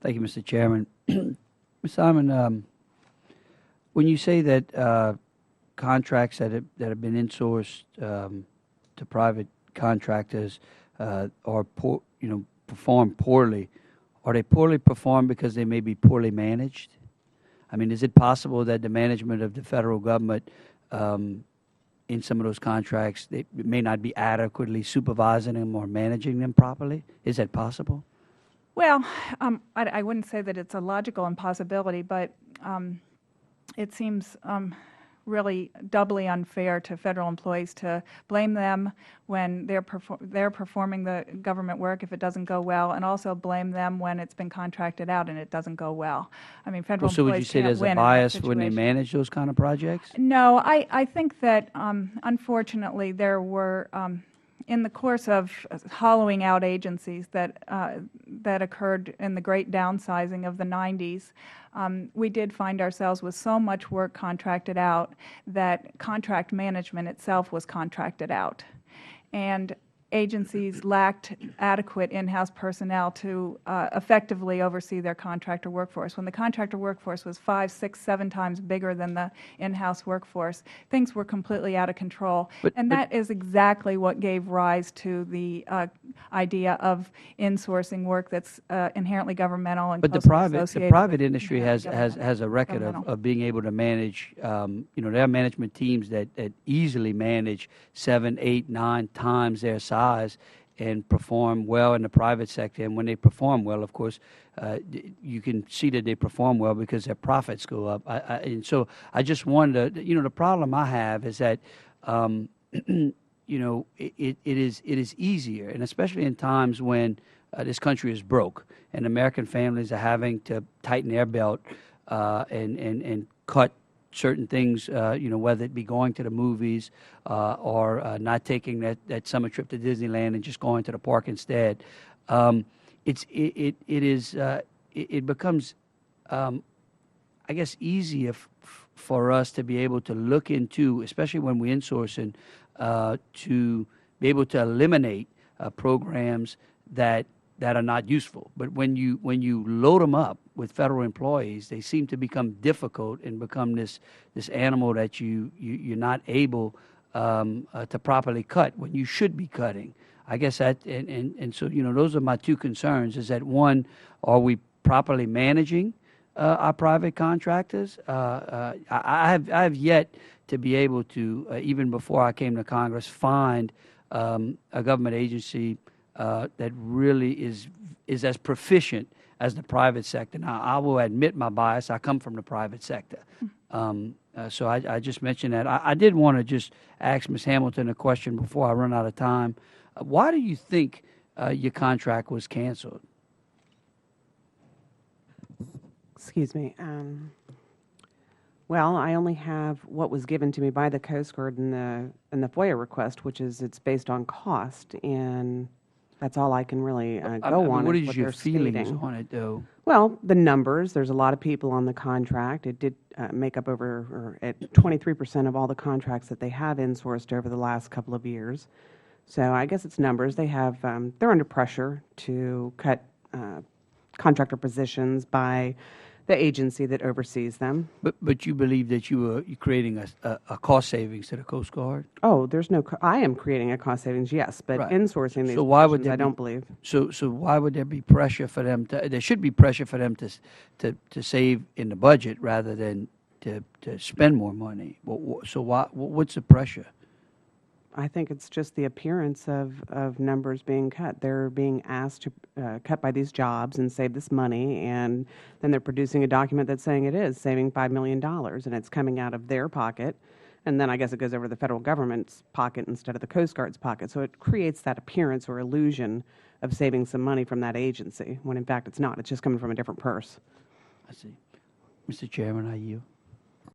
Thank you, Mr. Chairman. Ms. Simon, when you say that contracts that have been insourced to private contractors are poor, perform poorly, are they poorly performed because they may be poorly managed? I mean, is it possible that the management of the federal government in some of those contracts, they may not be adequately supervising them or managing them properly? Is that possible? Well, I wouldn't say that it's a logical impossibility, but it seems really doubly unfair to federal employees to blame them when they're performing the government work if it doesn't go well, and also blame them when it's been contracted out and it doesn't go well. I mean, federal So would you employees say can't there's win a in that bias when they situation. manage those kind of projects? No, I think that unfortunately there were in the course of hollowing out agencies that occurred in the great downsizing of the 90s, we did find ourselves with so much work contracted out that contract management itself was contracted out. And agencies lacked adequate in-house personnel to effectively oversee their contractor workforce. When the contractor workforce was 5, 6, 7 times bigger than the in-house workforce, things were completely out of control. And that is exactly what gave rise to the idea of insourcing work that's inherently governmental and closely associated. But the private industry has a record of being able to manage, there are management teams that easily manage 7, 8, 9 times their size and perform well in the private sector. And when they perform well, of course, you can see that they perform well because their profits go up. And so I just wonder, the problem I have is that, it is easier, and especially in times when this country is broke and American families are having to tighten their belt and cut certain things, whether it be going to the movies or not taking that summer trip to Disneyland and just going to the park instead. It becomes, I guess, easier for us to be able to look into, especially when we're insourcing, to be able to eliminate programs that are not useful. But when you load them up with federal employees, they seem to become difficult and become this animal that you're not able to properly cut when you should be cutting. I guess that, and so, those are my two concerns, is that one, are we properly managing our private contractors? I have yet to be able to, even before I came to Congress, find a government agency that really is as proficient as the private sector. Now, I will admit my bias. I come from the private sector. So I just mentioned that. I did want to just ask Ms. Hamilton a question before I run out of time. Why do you think your contract was canceled? Excuse me. Well, I only have what was given to me by the Coast Guard in the FOIA request, which is it's based on cost, and that's all I can really go on. What is your feelings on it, though? Well, the numbers. There's a lot of people on the contract. It did make up at 23% of all the contracts that they have insourced over the last couple of years. So I guess it's numbers. They have they're under pressure to cut contractor positions by the agency that oversees them. But you believe that you're creating a cost savings to the Coast Guard? Oh, there's no. I am creating a cost savings, yes, but Right. insourcing these So why would positions, there I don't be- believe. So why would there be pressure for them to? There should be pressure for them to save in the budget rather than to spend more money. So what's the pressure? I think it's just the appearance of numbers being cut. They're being asked to cut by these jobs and save this money, and then they're producing a document that's saying it is saving $5 million, and it's coming out of their pocket. And then I guess it goes over to the federal government's pocket instead of the Coast Guard's pocket. So it creates that appearance or illusion of saving some money from that agency, when in fact it's not. It's just coming from a different purse. I see. Mr. Chairman, I yield.